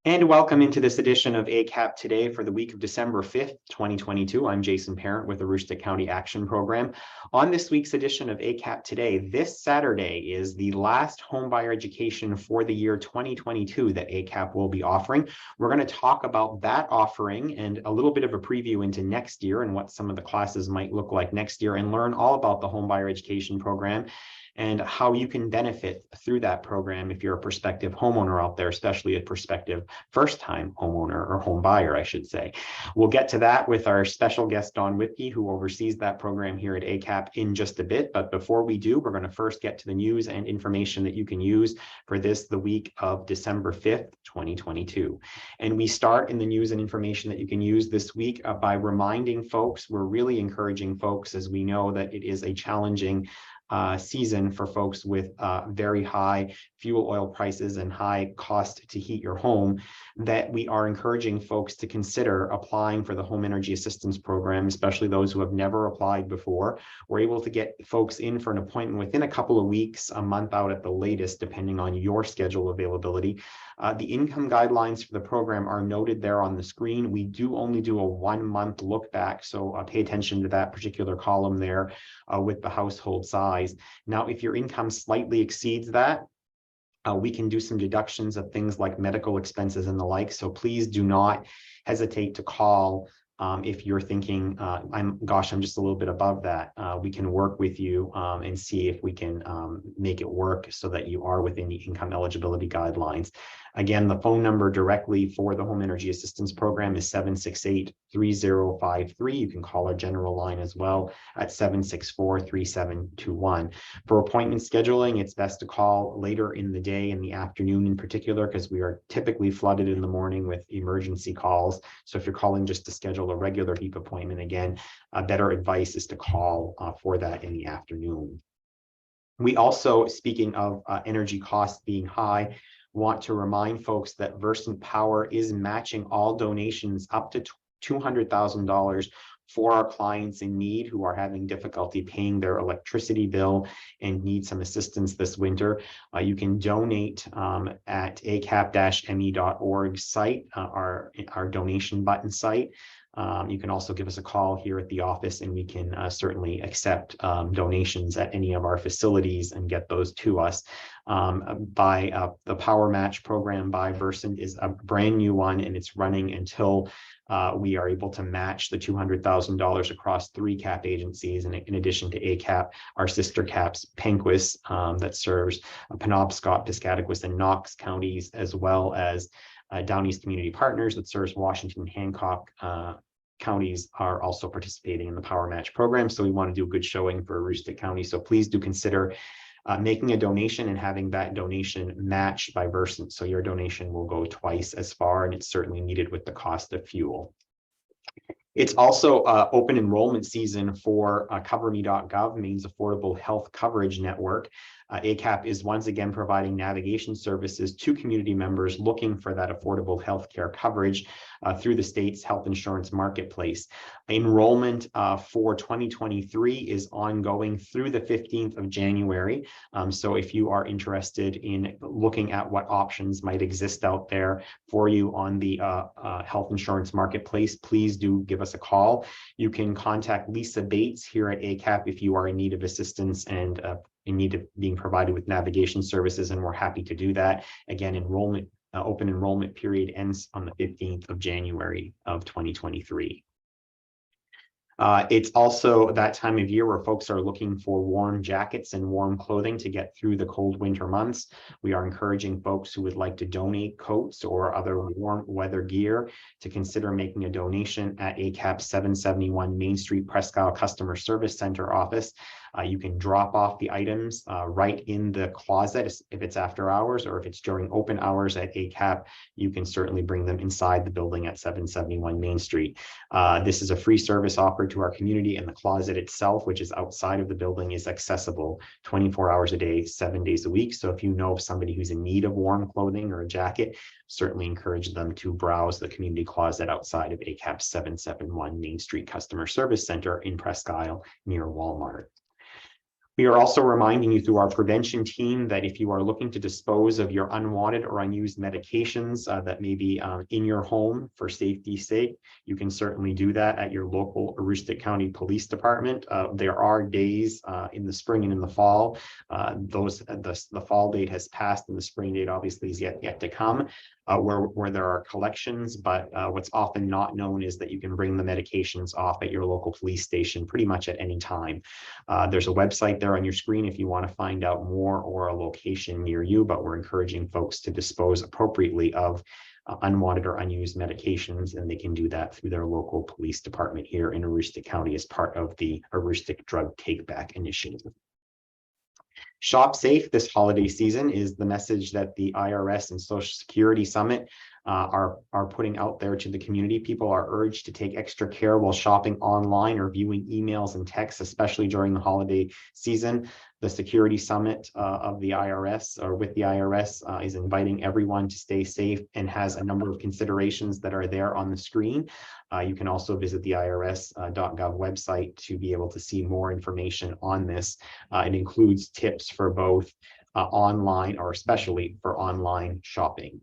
And welcome into this edition of ACAP Today for the week of December 5th, 2022. I'm Jason Parent with the Aroostook County Action Program. On this week's edition of ACAP Today, this Saturday is the last homebuyer education for the year 2022 that ACAP will be offering. We're going to talk about that offering and a little bit of a preview into next year and what some of the classes might look like next year, and learn all about the homebuyer education program and how you can benefit through that program if you're a prospective homeowner out there, especially a prospective first-time homeowner or home buyer, I should say. We'll get to that with our special guest, Don Whipkey, who oversees that program here at ACAP in just a bit. But before we do, we're going to first get to the news and information that you can use for the week of December 5th, 2022. And we start in the news and information that you can use this week by reminding folks, we're really encouraging folks, as we know that it is a challenging season for folks with very high fuel oil prices and high cost to heat your home, that we are encouraging folks to consider applying for the Home Energy Assistance Program, especially those who have never applied before. We're able to get folks in for an appointment within a couple of weeks, a month out at the latest, depending on your schedule availability. The income guidelines for the program are noted there on the screen. We do only do a 1-month look back, so pay attention to that particular column there with the household size. Now, if your income slightly exceeds that, we can do some deductions of things like medical expenses and the like. So please do not hesitate to call if you're thinking, I'm just a little bit above that. We can work with you and see if we can make it work so that you are within the income eligibility guidelines. Again, the phone number directly for the Home Energy Assistance Program is 768-3053. You can call our general line as well at 764-3721. For appointment scheduling, it's best to call later in the day, in the afternoon in particular, because we are typically flooded in the morning with emergency calls. So if you're calling just to schedule a regular HEAP appointment, again, better advice is to call for that in the afternoon. We also, speaking of energy costs being high, want to remind folks that Versant Power is matching all donations up to $200,000 for our clients in need who are having difficulty paying their electricity bill and need some assistance this winter. You can donate at acap-me.org site, our donation button site. You can also give us a call here at the office, and we can certainly accept donations at any of our facilities and get those to us. The Power Match program by Versant is a brand new one, and it's running until we are able to match the $200,000 across 3 CAP agencies, and in addition to ACAP, our sister CAPs, Penquis, that serves Penobscot, Piscataquis, and Knox counties, as well as Down East Community Partners that serves Washington and Hancock counties, are also participating in the Power Match program. So we want to do a good showing for Aroostook County. So please do consider making a donation and having that donation matched by Versant. So your donation will go twice as far, and it's certainly needed with the cost of fuel. It's also open enrollment season for CoverMe.gov, Maine's Affordable Health Coverage Network. ACAP is once again providing navigation services to community members looking for that affordable health care coverage through the state's health insurance marketplace. Enrollment for 2023 is ongoing through the 15th of January. So if you are interested in looking at what options might exist out there for you on the health insurance marketplace, please do give us a call. You can contact Lisa Bates here at ACAP if you are in need of assistance and in need of being provided with navigation services, and we're happy to do that. Again, open enrollment period ends on the 15th of January of 2023. It's also that time of year where folks are looking for warm jackets and warm clothing to get through the cold winter months. We are encouraging folks who would like to donate coats or other warm weather gear to consider making a donation at ACAP 771 Main Street Presque Isle Customer Service Center office. You can drop off the items right in the closet if it's after hours, or if it's during open hours at ACAP, you can certainly bring them inside the building at 771 Main Street. This is a free service offered to our community, and the closet itself, which is outside of the building, is accessible 24 hours a day, 7 days a week. So if you know of somebody who's in need of warm clothing or a jacket, certainly encourage them to browse the community closet outside of ACAP 771 Main Street Customer Service Center in Presque Isle near Walmart. We are also reminding you through our prevention team that if you are looking to dispose of your unwanted or unused medications that may be in your home for safety's sake, you can certainly do that at your local Aroostook County Police Department. There are days in the spring and in the fall. The fall date has passed and the spring date obviously is yet to come. Where there are collections, but what's often not known is that you can bring the medications off at your local police station pretty much at any time. There's a website there on your screen if you want to find out more or a location near you, but we're encouraging folks to dispose appropriately of unwanted or unused medications, and they can do that through their local police department here in Aroostook County as part of the Aroostook Drug Take Back Initiative. Shop safe this holiday season is the message that the IRS and Social Security Summit are putting out there to the community. People are urged to take extra care while shopping online or viewing emails and texts, especially during the holiday season. The Security Summit of the IRS or with the IRS is inviting everyone to stay safe and has a number of considerations that are there on the screen. You can also visit the irs.gov website to be able to see more information on this. It includes tips for both online or especially for online shopping.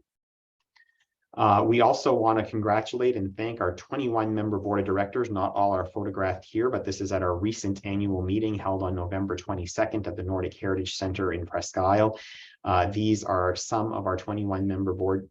We also want to congratulate and thank our 21-member board of directors. Not all are photographed here, but this is at our recent annual meeting held on November 22nd at the Nordic Heritage Center in Presque Isle. These are some of our 21-member board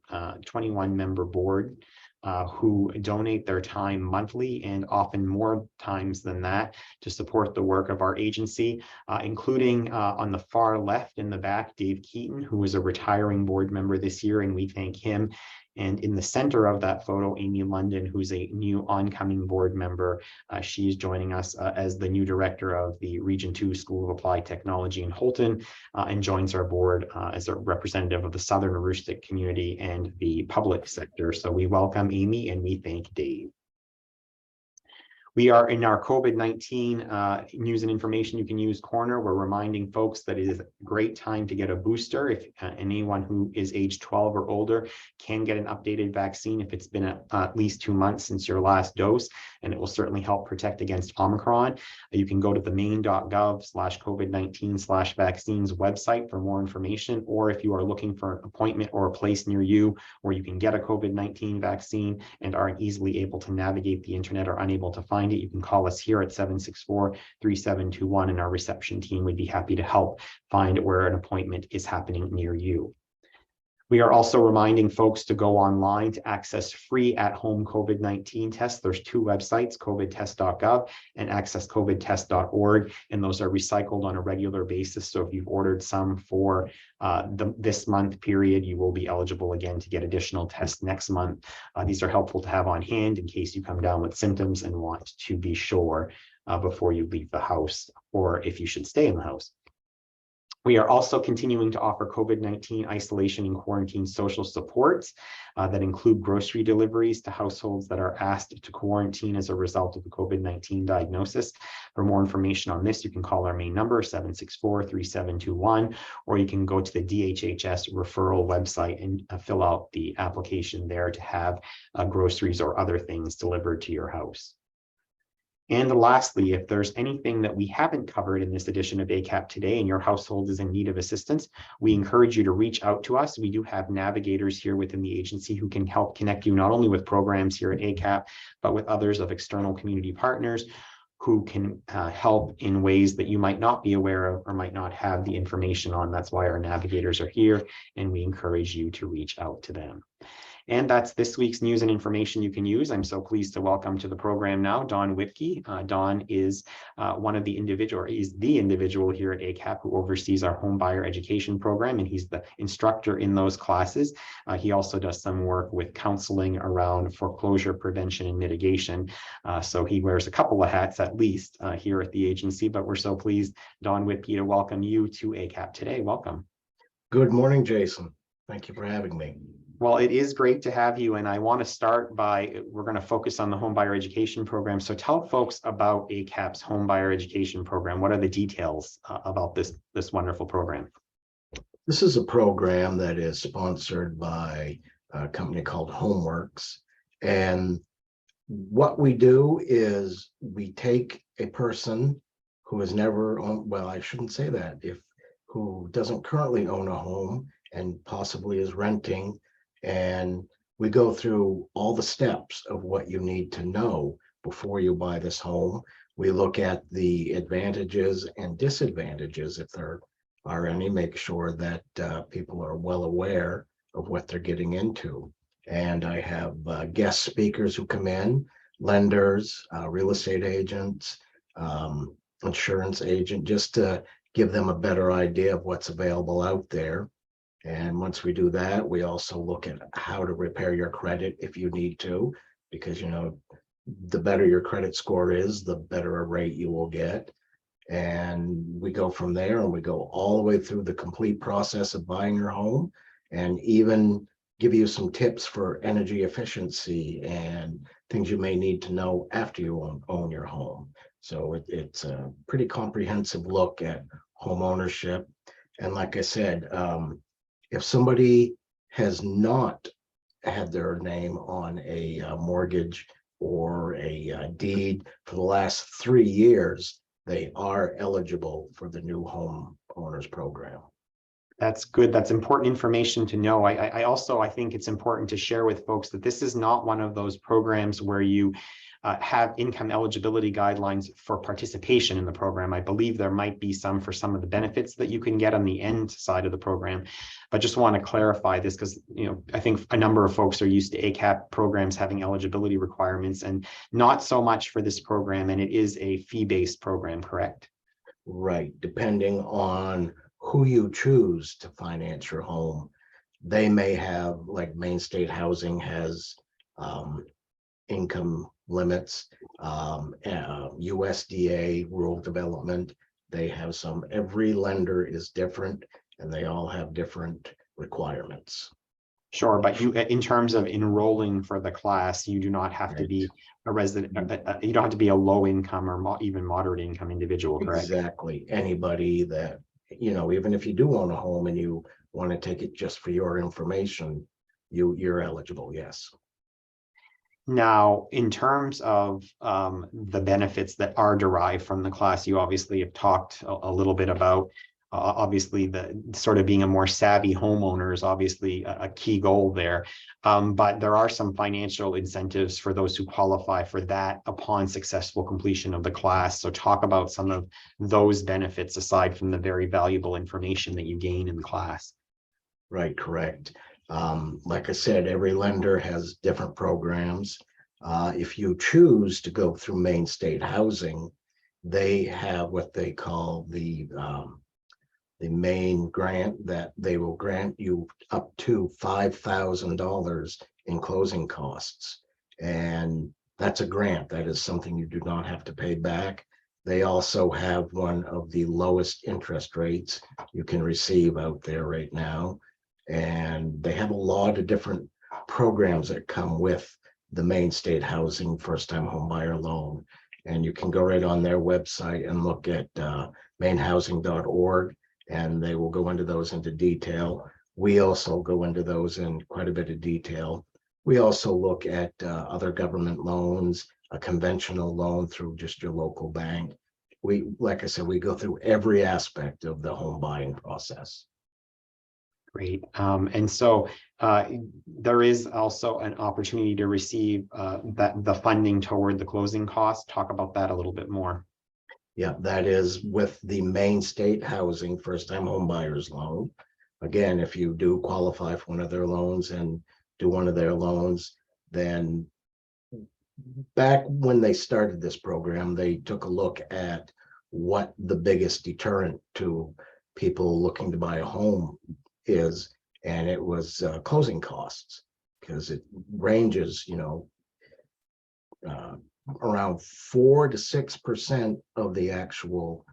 who donate their time monthly and often more times than that to support the work of our agency, including on the far left in the back, Dave Keaton, who is a retiring board member this year, and we thank him. And in the center of that photo, Amy London, who's a new oncoming board member. She's joining us as the new director of the Region 2 School of Applied Technology in Holton and joins our board as a representative of the Southern Aroostook community and the public sector. So we welcome Amy and we thank Dave. We are in our COVID-19 news and information you can use corner. We're reminding folks that it is a great time to get a booster. If anyone who is age 12 or older can get an updated vaccine if it's been at least 2 months since your last dose, and it will certainly help protect against Omicron. You can go to the maine.gov/COVID-19/vaccines website for more information, or if you are looking for an appointment or a place near you where you can get a COVID-19 vaccine and aren't easily able to navigate the internet or unable to find it, you can call us here at 764-3721 and our reception team would be happy to help find where an appointment is happening near you. We are also reminding folks to go online to access free at-home COVID-19 tests. There's two websites, covidtest.gov and accesscovidtest.org, and those are recycled on a regular basis. So if you've ordered some for this month period, you will be eligible again to get additional tests next month. These are helpful to have on hand in case you come down with symptoms and want to be sure before you leave the house or if you should stay in the house. We are also continuing to offer COVID-19 isolation and quarantine social supports that include grocery deliveries to households that are asked to quarantine as a result of the COVID-19 diagnosis. For more information on this, you can call our main number, 764-3721, or you can go to the DHHS referral website and fill out the application there to have groceries or other things delivered to your house. And lastly, if there's anything that we haven't covered in this edition of ACAP Today and your household is in need of assistance, we encourage you to reach out to us. We do have navigators here within the agency who can help connect you not only with programs here at ACAP, but with others of external community partners who can help in ways that you might not be aware of or might not have the information on. That's why our navigators are here, and we encourage you to reach out to them. And that's this week's news and information you can use. I'm so pleased to welcome to the program now Don Whipkey. Don is the individual here at ACAP who oversees our Homebuyer Education program, and he's the instructor in those classes. He also does some work with counseling around foreclosure prevention and mitigation. So he wears a couple of hats at least here at the agency, but we're so pleased, Don Whipkey, to welcome you to ACAP Today. Welcome. Good morning, Jason. Thank you for having me. Well, it is great to have you, and I want to start by, we're going to focus on the Homebuyer Education program. So tell folks about ACAP's Homebuyer Education program. What are the details about this wonderful program? This is a program that is sponsored by a company called Homeworks. And what we do is we take a person who has never owned, well, I shouldn't say that, who doesn't currently own a home and possibly is renting. And we go through all the steps of what you need to know before you buy this home. We look at the advantages and disadvantages, if there are any, make sure that people are well aware of what they're getting into. And I have guest speakers who come in, lenders, real estate agents, insurance agent, just to give them a better idea of what's available out there. And once we do that, we also look at how to repair your credit if you need to, because, you know, the better your credit score is, the better a rate you will get. And we go from there, and we go all the way through the complete process of buying your home, and even give you some tips for energy efficiency and things you may need to know after you own your home. So it's a pretty comprehensive look at home ownership. And like I said, if somebody has not had their name on a mortgage or a deed for the last 3 years, they are eligible for the new home owners program. That's good. That's important information to know. I also, I think it's important to share with folks that this is not one of those programs where you have income eligibility guidelines for participation in the program. I believe there might be some for some of the benefits that you can get on the end side of the program, but just want to clarify this because, you know, I think a number of folks are used to ACAP programs having eligibility requirements, and not so much for this program. And it is a fee-based program, correct? Right, depending on who you choose to finance your home, they may have, like Maine State Housing has income limits, USDA rural development, they have some. Every lender is different, and they all have different requirements. Sure, but you, in terms of enrolling for the class, you do not have to be Right. a resident. You don't have to be a low income or even moderate income individual, correct? Exactly. Anybody that, you know, even if you do own a home and you want to take it just for your information, you're eligible. Yes. Now, in terms of the benefits that are derived from the class, you obviously have talked a little bit about, obviously the sort of being a more savvy homeowner is obviously a key goal there. But there are some financial incentives for those who qualify for that upon successful completion of the class. So talk about some of those benefits aside from the very valuable information that you gain in the class. Right, correct. Like I said, every lender has different programs. If you choose to go through Maine State Housing, they have what they call the main grant, that they will grant you up to $5,000 in closing costs. And that's a grant. That is something you do not have to pay back. They also have one of the lowest interest rates you can receive out there right now. And they have a lot of different programs that come with the Maine State Housing first-time home buyer loan. And you can go right on their website and look at mainhousing.org, and they will go into those into detail. We also go into those in quite a bit of detail. We also look at other government loans, a conventional loan through just your local bank. We, like I said, we go through every aspect of the home buying process. Great. And so there is also an opportunity to receive the funding toward the closing costs. Talk about that a little bit more. Yeah, that is with the Maine State Housing first-time home buyers loan. Again, if you do qualify for one of their loans and do one of their loans, then back when they started this program, they took a look at what the biggest deterrent to people looking to buy a home is, and it was closing costs, because it ranges, you know, around 4 to 6% of the actual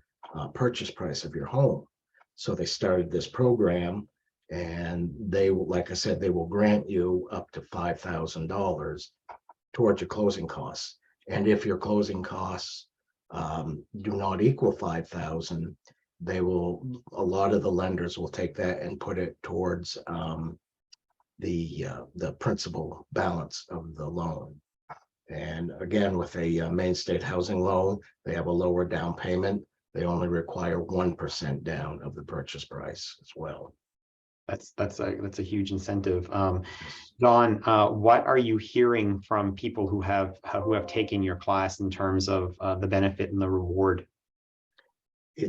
purchase price of your home. So they started this program, and they, like I said, they will grant you up to $5,000 towards your closing costs. And if your closing costs do not equal 5,000, they will, a lot of the lenders will take that and put it towards the principal balance of the loan. And again, with a Maine State Housing loan, they have a lower down payment. they only require 1% down of the purchase price as well. That's a huge incentive. Don, what are you hearing from people who have taken your class in terms of the benefit and the reward? I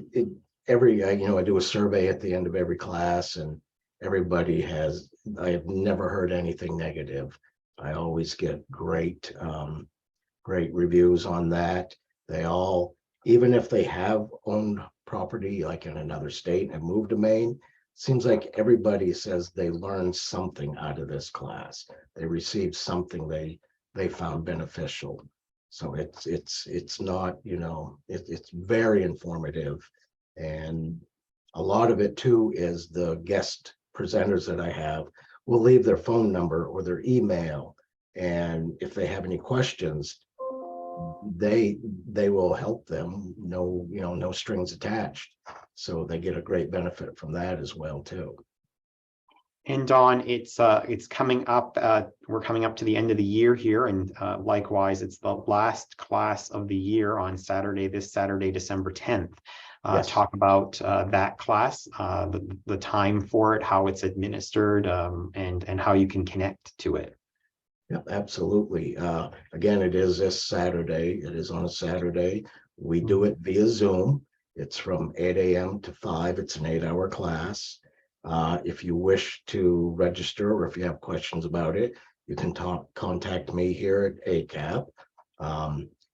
do a survey at the end of every class, and I have never heard anything negative. I always get great reviews on that. They all, even if they have owned property like in another state and moved to Maine, seems like everybody says they learned something out of this class. They received something they found beneficial. So it's not, it's very informative. And a lot of it too is the guest presenters that I have will leave their phone number or their email. And if they have any questions, they will help them. No strings attached. So they get a great benefit from that as well too. And Dawn, it's coming up. We're coming up to the end of the year here, and likewise, it's the last class of the year on Saturday. This Saturday, December 10th. Yes. Talk about that class, the time for it, how it's administered, and how you can connect to it. Yep, absolutely. Again, it is this Saturday. It is on a Saturday. We do it via Zoom. It's from 8 a.m. to 5. It's an 8-hour class. If you wish to register or if you have questions about it, you can contact me here at ACAP.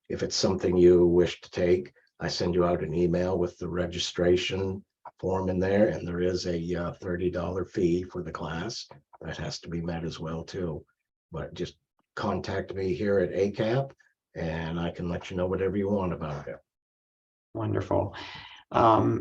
If it's something you wish to take, I send you out an email with the registration form in there, and there is a $30 fee for the class that has to be met as well too. But just contact me here at ACAP and I can let you know whatever you want about it. Wonderful.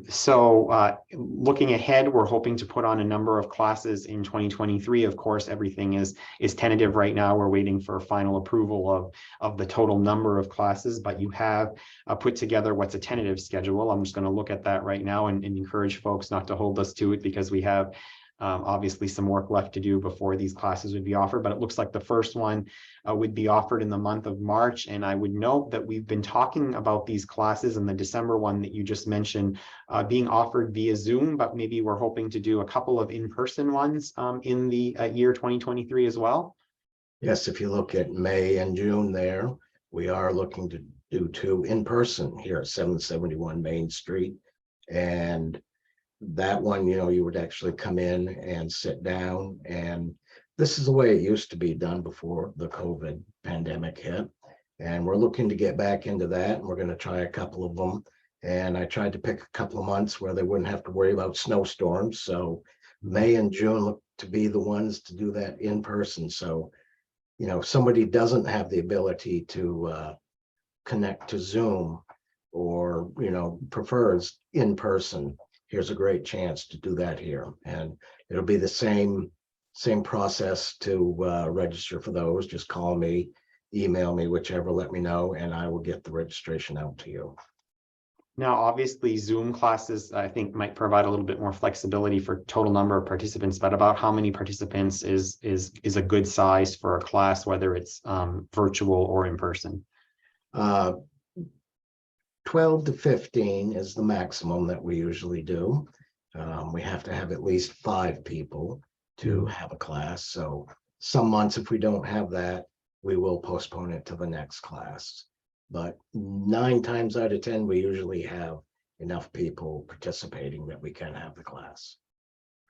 So looking ahead, we're hoping to put on a number of classes in 2023. Of course, everything is tentative right now. We're waiting for final approval of the total number of classes, but you have put together what's a tentative schedule. I'm just going to look at that right now and encourage folks not to hold us to it, because we have obviously some work left to do before these classes would be offered, but it looks like the first one would be offered in the month of March. And I would note that we've been talking about these classes, and the December one that you just mentioned being offered via Zoom, but maybe we're hoping to do a couple of in-person ones in the year 2023 as well. Yes, if you look at May and June there, we are looking to do 2 in-person here at 771 Main Street. And that one, you would actually come in and sit down, and this is the way it used to be done before the COVID pandemic hit. And we're looking to get back into that, and we're going to try a couple of them. And I tried to pick a couple of months where they wouldn't have to worry about snowstorms. So May and June look to be the ones to do that in person. So, if somebody doesn't have the ability to connect to Zoom or, prefers in person, here's a great chance to do that here. And it'll be the same process to register for those. Just call me, email me, whichever, let me know, and I will get the registration out to you. Now, obviously, Zoom classes, I think, might provide a little bit more flexibility for total number of participants, but about how many participants is a good size for a class, whether it's virtual or in person? 12 to 15 is the maximum that we usually do. We have to have at least 5 people to have a class. So some months, if we don't have that, we will postpone it to the next class. But 9 times out of 10, we usually have enough people participating that we can have the class.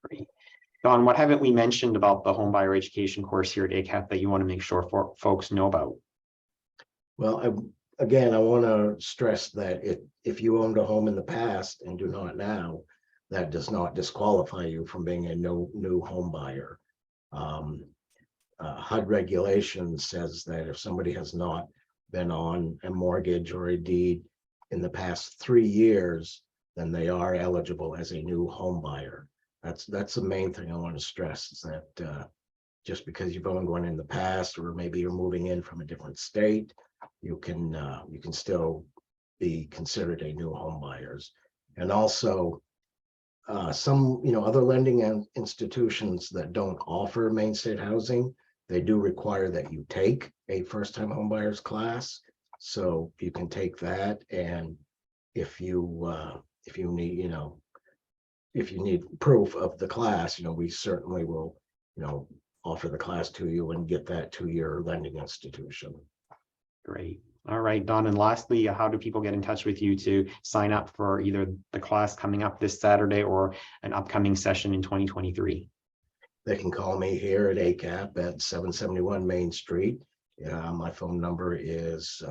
Great. Don, what haven't we mentioned about the Homebuyer Education course here at ACAP that you want to make sure folks know about? Well, Again, I want to stress that if you owned a home in the past and do not now, that does not disqualify you from being a new home buyer. HUD regulation says that if somebody has not been on a mortgage or a deed in the past 3 years, then they are eligible as a new home buyer. That's the main thing I want to stress, is that just because you've owned one in the past, or maybe you're moving in from a different state, you can still be considered a new home buyers. And also some other lending institutions that don't offer Maine State housing, they do require that you take a first-time home buyers class. So you can take that, and if you need, if you need proof of the class, we certainly will, offer the class to you and get that to your lending institution. Great. All right, Don. And lastly, how do people get in touch with you to sign up for either the class coming up this Saturday or an upcoming session in 2023? They can call me here at ACAP at 771 Main Street. My phone number is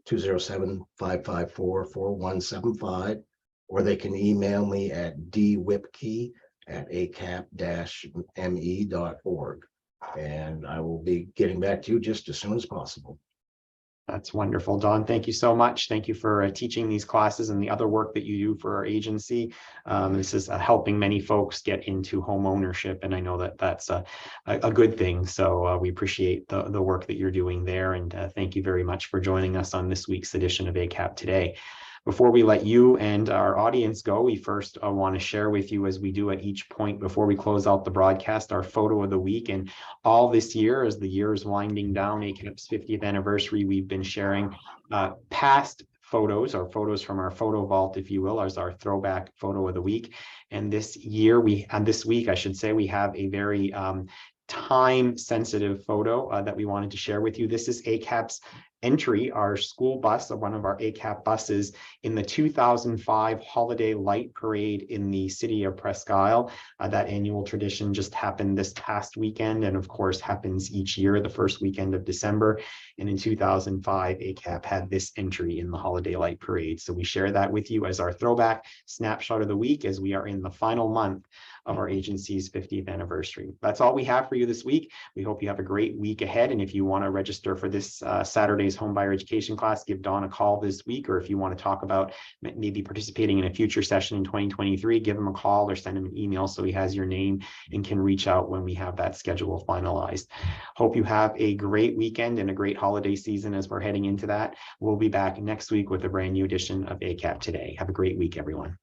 207-554-4175, or they can email me at dwipkey@acap-me.org. And I will be getting back to you just as soon as possible. That's wonderful, Don. Thank you so much. Thank you for teaching these classes and the other work that you do for our agency. This is helping many folks get into home ownership, and I know that that's a good thing. So we appreciate the work that you're doing there, and thank you very much for joining us on this week's edition of ACAP Today. Before we let you and our audience go, we first want to share with you, as we do at each point before we close out the broadcast, our photo of the week. And all this year, as the year is winding down, ACAP's 50th anniversary, we've been sharing past photos, or photos from our photo vault, if you will, as our throwback photo of the week. And this week, I should say, we have a very time-sensitive photo that we wanted to share with you. This is ACAP's entry, our school bus, one of our ACAP buses, in the 2005 Holiday Light Parade in the city of Presque Isle. That annual tradition just happened this past weekend, and of course happens each year, the first weekend of December. And in 2005, ACAP had this entry in the Holiday Light Parade. So we share that with you as our throwback snapshot of the week, as we are in the final month of our agency's 50th anniversary. That's all we have for you this week. We hope you have a great week ahead. And if you want to register for this Saturday's Homebuyer Education class, give Don a call this week. Or if you want to talk about maybe participating in a future session in 2023, give him a call or send him an email so he has your name and can reach out when we have that schedule finalized. Hope you have a great weekend and a great holiday season as we're heading into that. We'll be back next week with a brand new edition of ACAP Today. Have a great week, everyone.